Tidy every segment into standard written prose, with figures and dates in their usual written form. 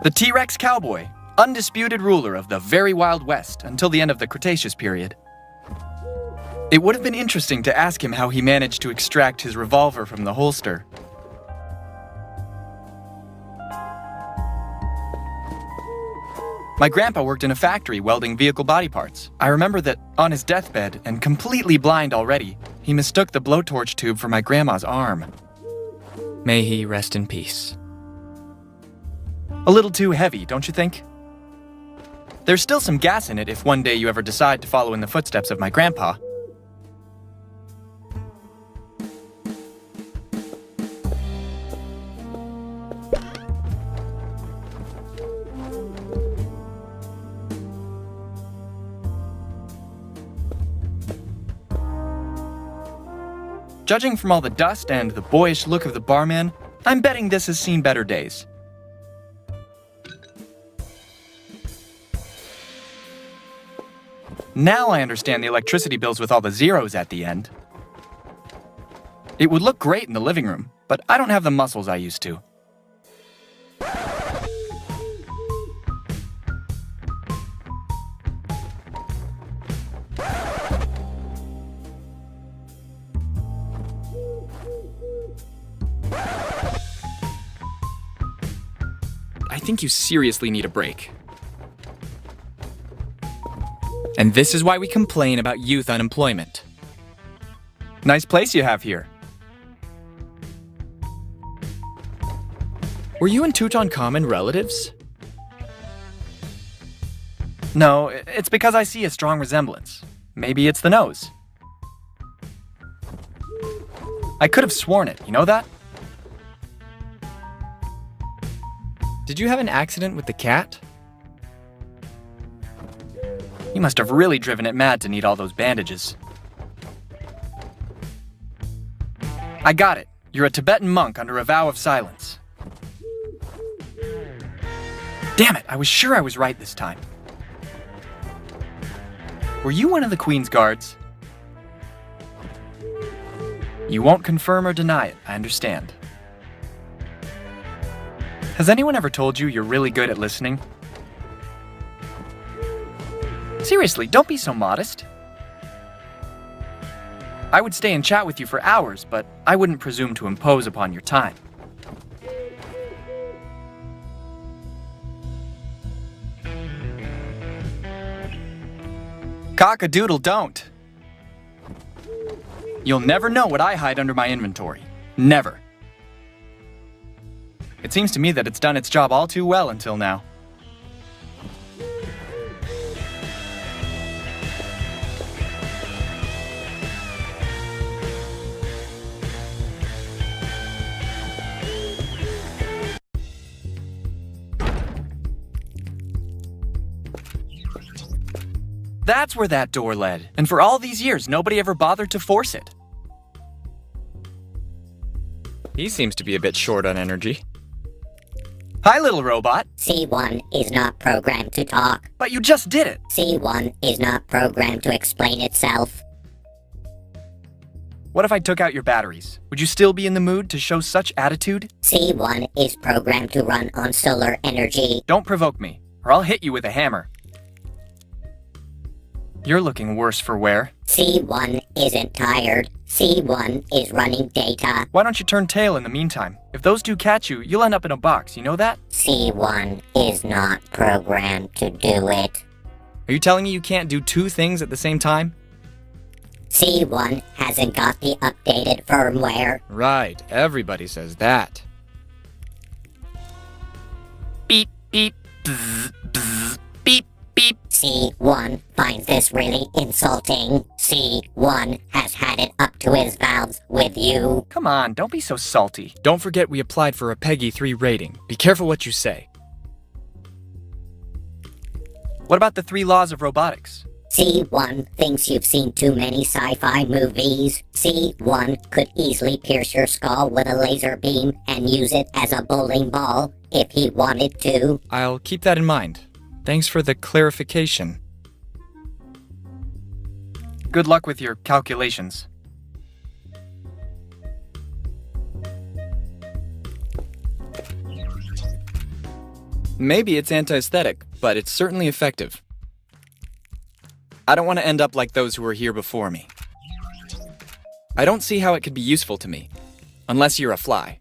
The T-Rex cowboy, undisputed ruler of the very Wild West until the end of the Cretaceous period. It would have been interesting to ask him how he managed to extract his revolver from the holster. My grandpa worked in a factory welding vehicle body parts. I remember that on his deathbed, and completely blind already, he mistook the blowtorch tube for my grandma's arm. May he rest in peace. A little too heavy, don't you think? There's still some gas in it if one day you ever decide to follow in the footsteps of my grandpa. Judging from all the dust and the boyish look of the barman, I'm betting this has seen better days. Now I understand the electricity bills with all the zeros at the end. It would look great in the living room, but I don't have the muscles I used to. I think you seriously need a break. And this is why we complain about youth unemployment. Nice place you have here. Were you and Tutankhamun relatives? No, it's because I see a strong resemblance. Maybe it's the nose. I could have sworn it, you know that? Did you have an accident with the cat? You must have really driven it mad to need all those bandages. I got it. You're a Tibetan monk under a vow of silence. Damn it, I was sure I was right this time. Were you one of the Queen's guards? You won't confirm or deny it, I understand. Has anyone ever told you you're really good at listening? Seriously, don't be so modest. I would stay and chat with you for hours, but I wouldn't presume to impose upon your time. Cock-a-doodle don't. You'll never know what I hide under my inventory. Never. It seems to me that it's done its job all too well until now. That's where that door led, and for all these years, nobody ever bothered to force it. He seems to be a bit short on energy. Hi, little robot. C1 is not programmed to talk. But you just did it. C1 is not programmed to explain itself. What if I took out your batteries? Would you still be in the mood to show such attitude? C1 is programmed to run on solar energy. Don't provoke me, or I'll hit you with a hammer. You're looking worse for wear. C1 isn't tired. C1 is running data. Why don't you turn tail in the meantime? If those two catch you, you'll end up in a box, you know that? C1 is not programmed to do it. Are you telling me you can't do two things at the same time? C1 hasn't got the updated firmware. Right, everybody says that. Beep, beep, bzz, bzz, beep, beep. C1 finds this really insulting. C1 has had it up to his valves with you. Come on, don't be so salty. Don't forget we applied for a PEGI 3 rating. Be careful what you say. What about the 3 laws of robotics? C1 thinks you've seen too many sci-fi movies. C1 could easily pierce your skull with a laser beam and use it as a bowling ball if he wanted to. I'll keep that in mind. Thanks for the clarification. Good luck with your calculations. Maybe it's anti-aesthetic, but it's certainly effective. I don't want to end up like those who were here before me. I don't see how it could be useful to me, unless you're a fly.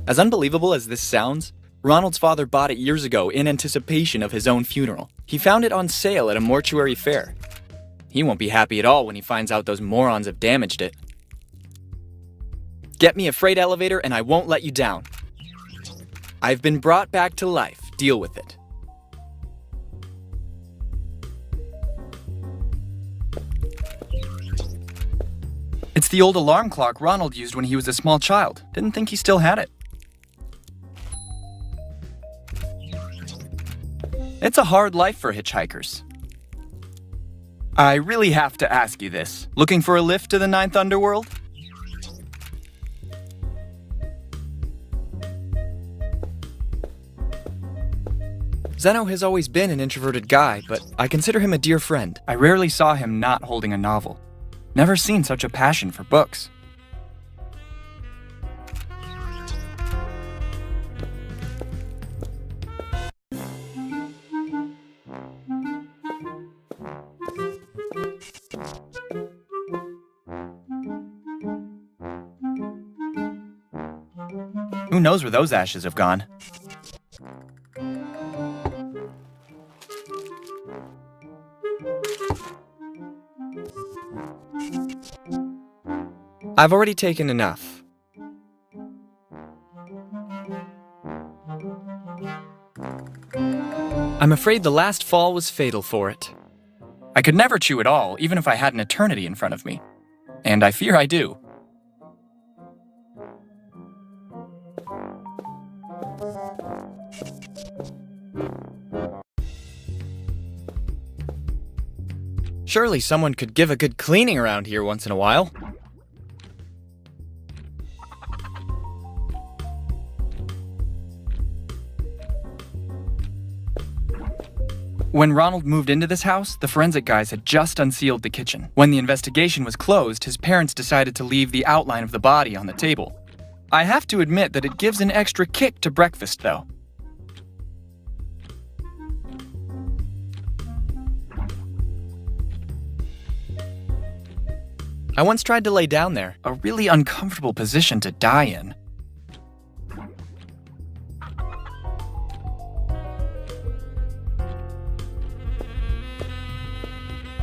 As unbelievable as this sounds, Ronald's father bought it years ago in anticipation of his own funeral. He found it on sale at a mortuary fair. He won't be happy at all when he finds out those morons have damaged it. Get me a freight elevator and I won't let you down. I've been brought back to life. Deal with it. It's the old alarm clock Ronald used when he was a small child. Didn't think he still had it. It's a hard life for hitchhikers. I really have to ask you this. Looking for a lift to the 9th underworld? Zeno has always been an introverted guy, but I consider him a dear friend. I rarely saw him not holding a novel. Never seen such a passion for books. Who knows where those ashes have gone? I've already taken enough. I'm afraid the last fall was fatal for it. I could never chew it all, even if I had an eternity in front of me. And I fear I do. Surely someone could give a good cleaning around here once in a while. When Ronald moved into this house, the forensic guys had just unsealed the kitchen. When the investigation was closed, his parents decided to leave the outline of the body on the table. I have to admit that it gives an extra kick to breakfast, though. I once tried to lay down there, a really uncomfortable position to die in.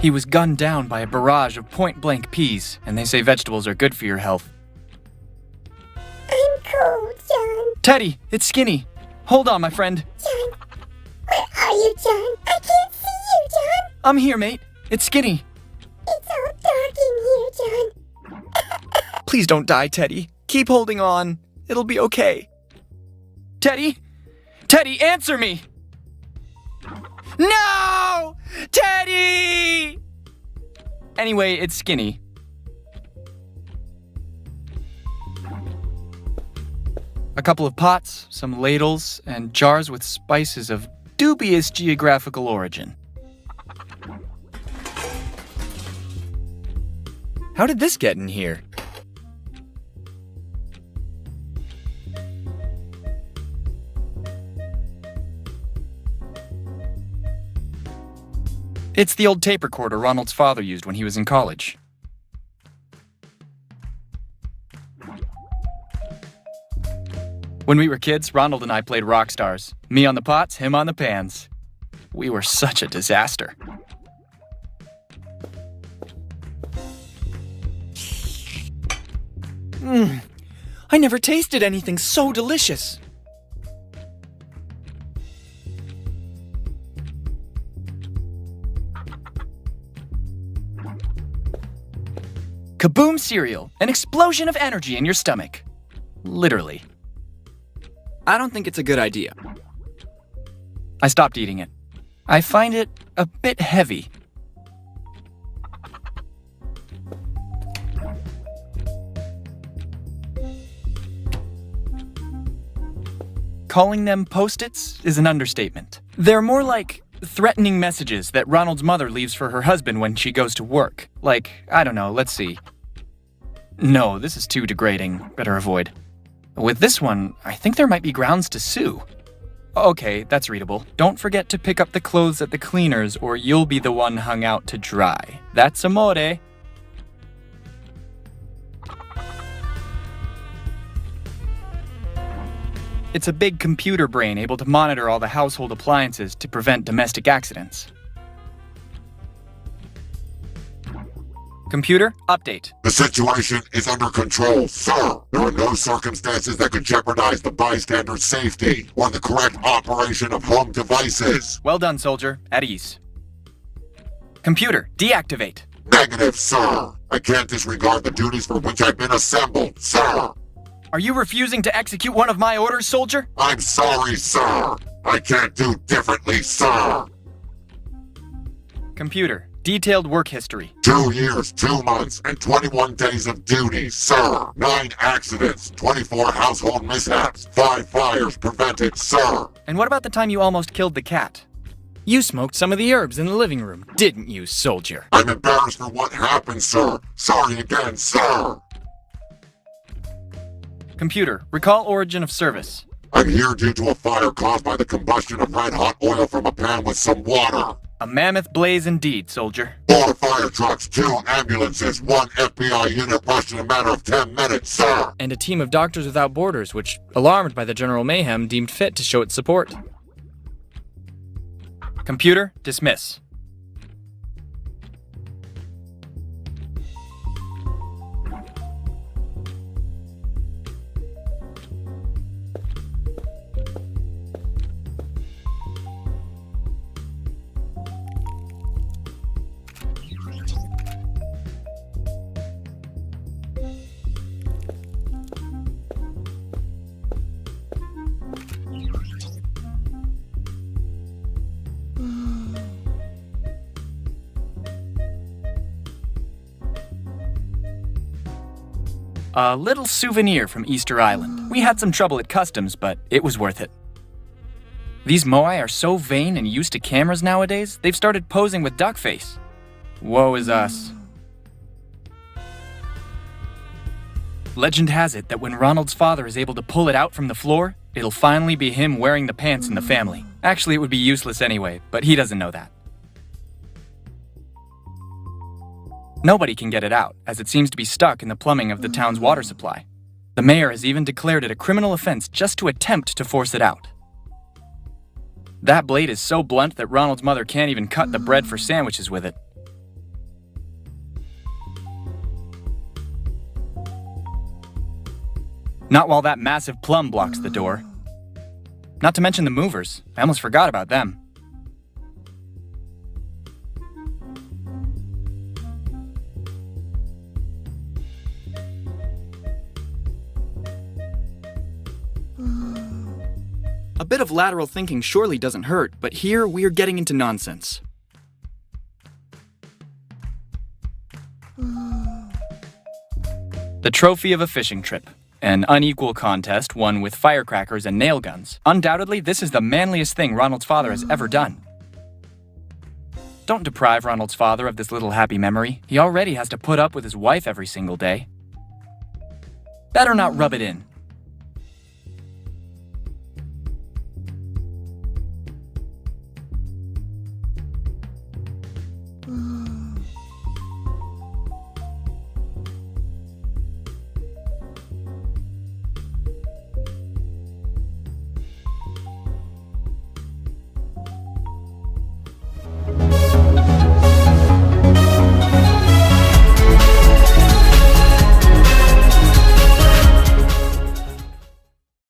He was gunned down by a barrage of point-blank peas, and they say vegetables are good for your health. I'm cold, John. Teddy, it's Skinny. Hold on, my friend. John, where are you, John? I can't see you, John. I'm here, mate. It's Skinny. It's all dark in here, John. Please don't die, Teddy. Keep holding on. It'll be okay. Teddy? Teddy, answer me! No! Teddy! Anyway, it's Skinny. A couple of pots, some ladles, and jars with spices of dubious geographical origin. How did this get in here? It's the old tape recorder Ronald's father used when he was in college. When we were kids, Ronald and I played rock stars. Me on the pots, him on the pans. We were such a disaster. I never tasted anything so delicious. Kaboom cereal, an explosion of energy in your stomach. Literally. I don't think it's a good idea. I stopped eating it. I find it a bit heavy. Calling them Post-its is an understatement. They're more like threatening messages that Ronald's mother leaves for her husband when she goes to work. Like, I don't know, let's see. No, this is too degrading. Better avoid. With this one, I think there might be grounds to sue. Okay, that's readable. Don't forget to pick up the clothes at the cleaners or you'll be the one hung out to dry. That's amore. It's a big computer brain able to monitor all the household appliances to prevent domestic accidents. Computer, update. The situation is under control, sir. There are no circumstances that could jeopardize the bystander's safety or the correct operation of home devices. Well done, soldier. At ease. Computer, deactivate. Negative, sir. I can't disregard the duties for which I've been assembled, sir. Are you refusing to execute one of my orders, soldier? I'm sorry, sir. I can't do differently, sir. Computer, detailed work history. 2 years, 2 months, and 21 days of duty, sir. 9 accidents, 24 household mishaps, 5 fires prevented, sir. And what about the time you almost killed the cat? You smoked some of the herbs in the living room, didn't you, soldier? I'm embarrassed for what happened, sir. Sorry again, sir. Computer, recall origin of service. I'm here due to a fire caused by the combustion of red-hot oil from a pan with some water. A mammoth blaze indeed, soldier. 4 fire trucks, 2 ambulances, 1 FBI unit rushed in a matter of 10 minutes, sir. And a team of Doctors Without Borders, which, alarmed by the general mayhem, deemed fit to show its support. Computer, dismiss. A little souvenir from Easter Island. We had some trouble at customs, but it was worth it. These moai are so vain and used to cameras nowadays, they've started posing with duck face. Woe is us. Legend has it that when Ronald's father is able to pull it out from the floor, it'll finally be him wearing the pants in the family. Actually, it would be useless anyway, but he doesn't know that. Nobody can get it out, as it seems to be stuck in the plumbing of the town's water supply. The mayor has even declared it a criminal offense just to attempt to force it out. That blade is so blunt that Ronald's mother can't even cut the bread for sandwiches with it. Not while that massive plum blocks the door. Not to mention the movers. I almost forgot about them. A bit of lateral thinking surely doesn't hurt, but here we're getting into nonsense. The trophy of a fishing trip. An unequal contest won with firecrackers and nail guns. Undoubtedly, this is the manliest thing Ronald's father has ever done. Don't deprive Ronald's father of this little happy memory. He already has to put up with his wife every single day. Better not rub it in.